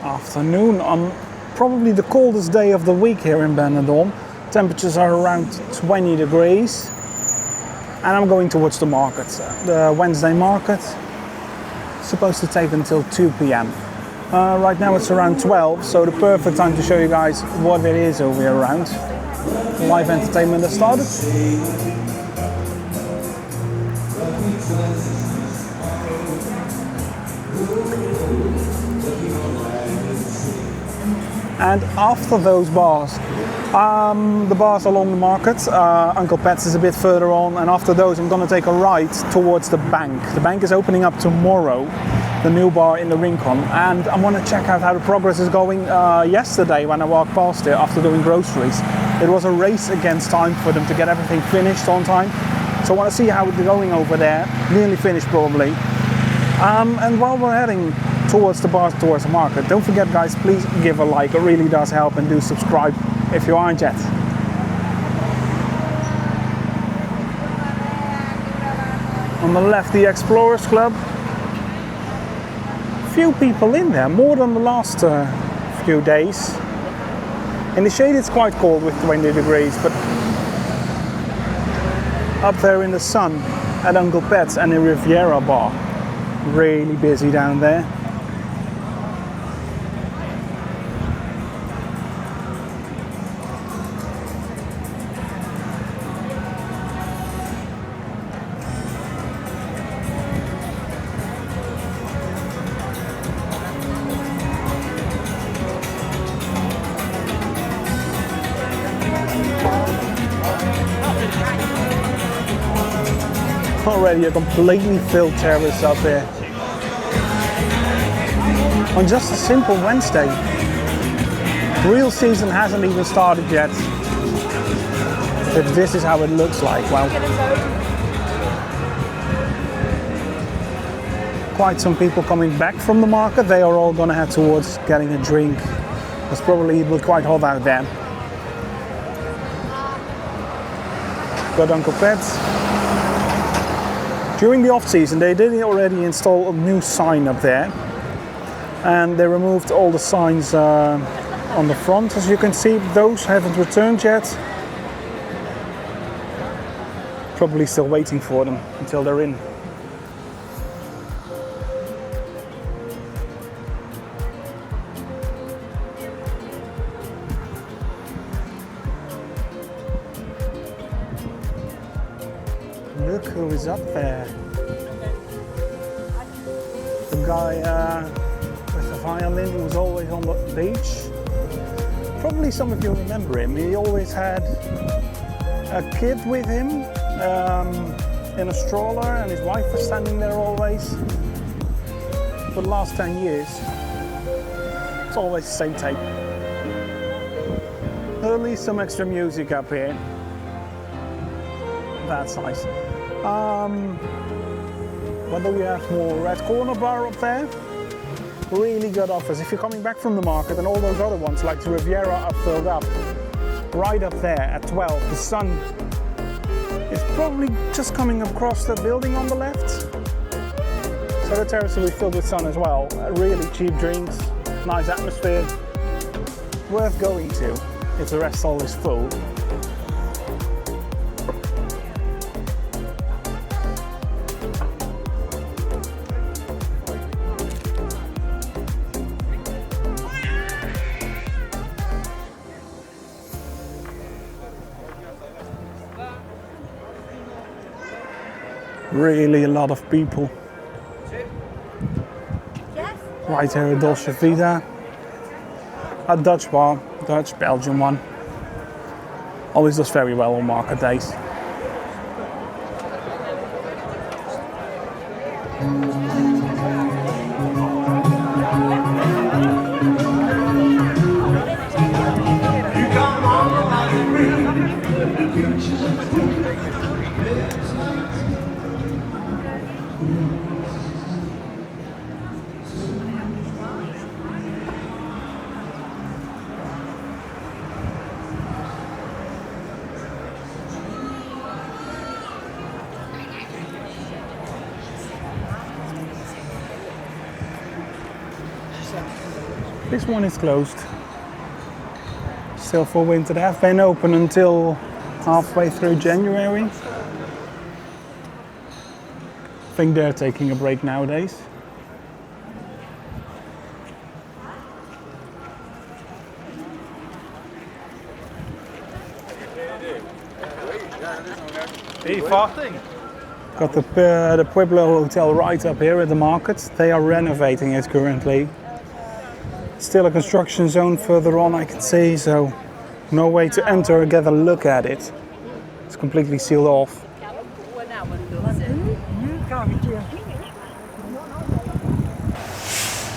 afternoon on probably the coldest day of the week here in Benidorm. Temperatures are around 20 degrees. And I'm going towards the market. The Wednesday market. Supposed to take until 2 p.m. Right now it's around 12, so the perfect time to show you guys what it is over here around. Live entertainment has started. And after those bars, the bars along the market, Uncle Peds is a bit further on, and after those I'm going to take a ride towards the bank. The bank is opening up tomorrow, the new bar in the Rincon, and I want to check out how the progress is going. Yesterday when I walked past it after doing groceries, it was a race against time for them to get everything finished on time. So I want to see how it's going over there, nearly finished probably. And while we're heading towards the bar, towards the market, don't forget guys, please give a like, it really does help, and do subscribe if you aren't yet. On the left, the Explorers Club. Few people in there, more than the last few days. In the shade it's quite cold with 20 degrees, but up there in the sun at Uncle Peds and the Riviera Bar, really busy down there. Already a completely filled terrace up here. On just a simple Wednesday. Real season hasn't even started yet. But this is how it looks like. Well, quite some people coming back from the market. They are all going to head towards getting a drink. It's probably will be quite hot out there. Got Uncle Peds. During the off-season, they did already install a new sign up there, and they removed all the signs on the front. As you can see, those haven't returned yet. Probably still waiting for them until they're in. Look who is up there. The guy with the violin who was always on the beach. Probably some of you remember him. He always had a kid with him in a stroller, and his wife was standing there always. For the last 10 years, it's always the same tape. At least some extra music up here. That's nice. What do we have more? Red Corner Bar up there. Really good offers. If you're coming back from the market, and all those other ones like the Riviera are filled up. Right up there at 12. The sun is probably just coming across the building on the left. So the terrace will be filled with sun as well. Really cheap drinks, nice atmosphere. Worth going to if the rest all is full. Really a lot of people. Right here at Dolce Vita. A Dutch bar, Dutch Belgian one. Always does very well on market days. This one is closed. Still for winter. They have been open until halfway through January. I think they're taking a break nowadays. Got the Pueblo Hotel right up here at the market. They are renovating it currently. Still a construction zone further on, I can see, so no way to enter or get a look at it. It's completely sealed off.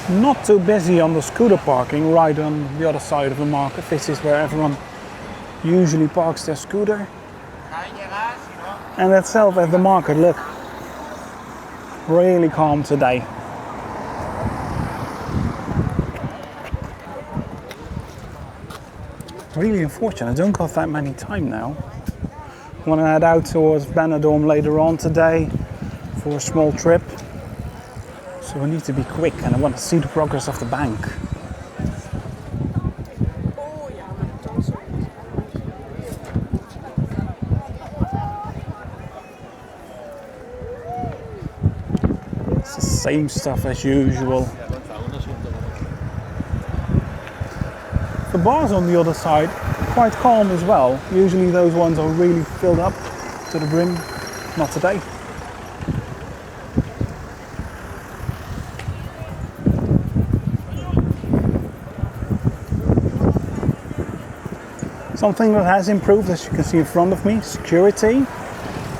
Not too busy on the scooter parking right on the other side of the market. This is where everyone usually parks their scooter. And itself at the market, look, really calm today. Really unfortunate, I don't got that many time now. I want to head out towards Benidorm later on today for a small trip. So I need to be quick and I want to see the progress of the bank. It's the same stuff as usual. The bars on the other side, quite calm as well. Usually those ones are really filled up to the brim. Not today. Something that has improved, as you can see in front of me, security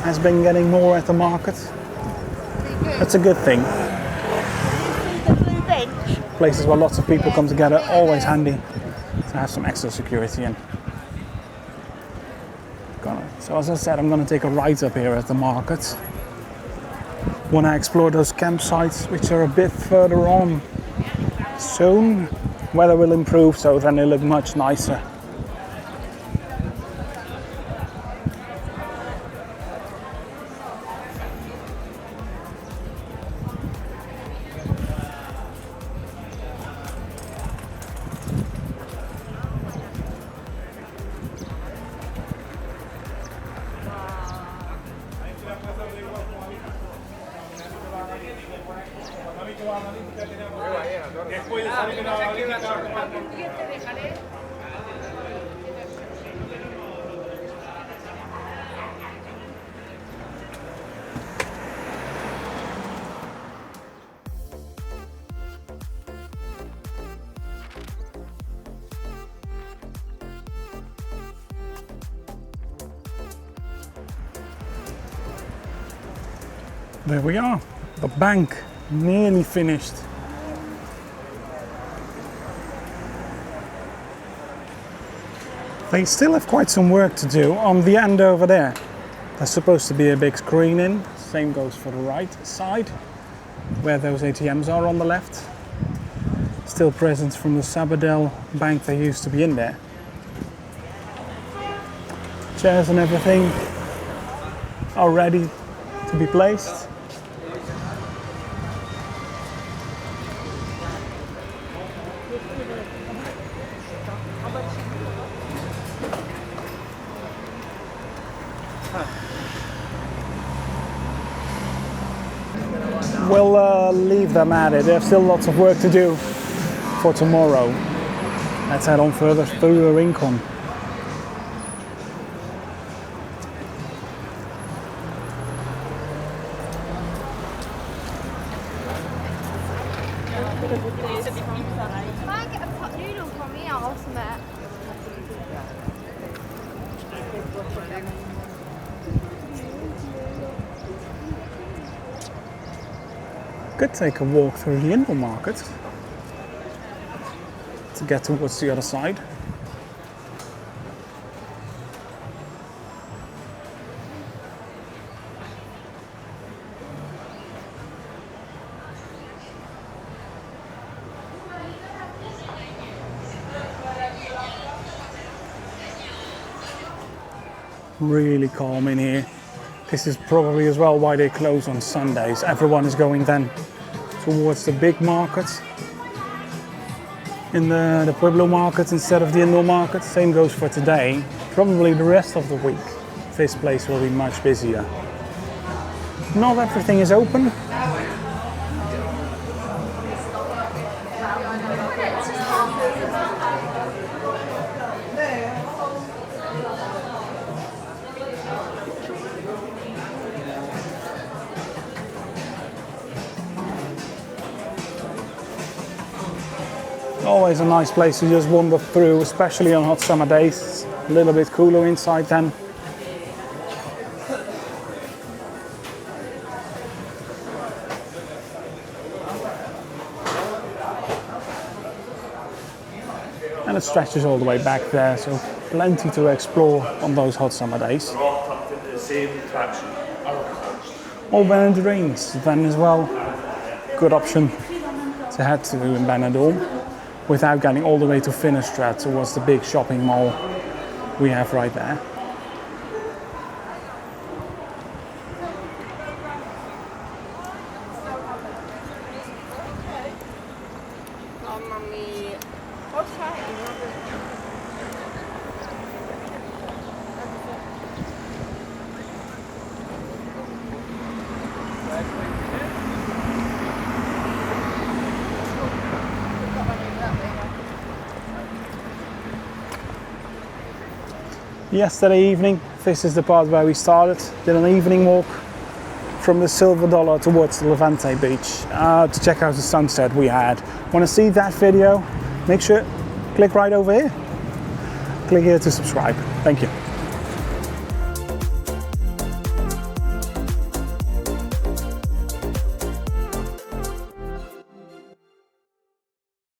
has been getting more at the market. That's a good thing. Places where lots of people come together, always handy to have some extra security in. So as I said, I'm going to take a ride up here at the market. Want to explore those campsites which are a bit further on. Soon weather will improve, so then they look much nicer. There we are, the bank, nearly finished. They still have quite some work to do on the end over there. There's supposed to be a big screen in, same goes for the right side, where those ATMs are on the left. Still presents from the Sabadell bank that used to be in there. Chairs and everything are ready to be placed. We'll leave them at it. They have still lots of work to do for tomorrow. Let's head on further through the Rincon. Can I get a pot noodle from here or something? Could take a walk through the indoor market to get towards the other side. Really calm in here. This is probably as well why they close on Sundays. Everyone is going then towards the big market. in the Pueblo Market instead of the indoor market. Same goes for today. Probably the rest of the week, this place will be much busier. Not everything is open. Always a nice place to just wander through, especially on hot summer days. A little bit cooler inside then. And it stretches all the way back there, so plenty to explore on those hot summer days. Or Benidorm then as well. Good option to head to in Benidorm without getting all the way to Finisterre towards the big shopping mall we have right there. Yesterday evening, this is the part where we started. Did an evening walk from the Silver Dollar towards the Levante beach to check out the sunset we had. Want to see that video? Make sure click right over here. Click here to subscribe. Thank you.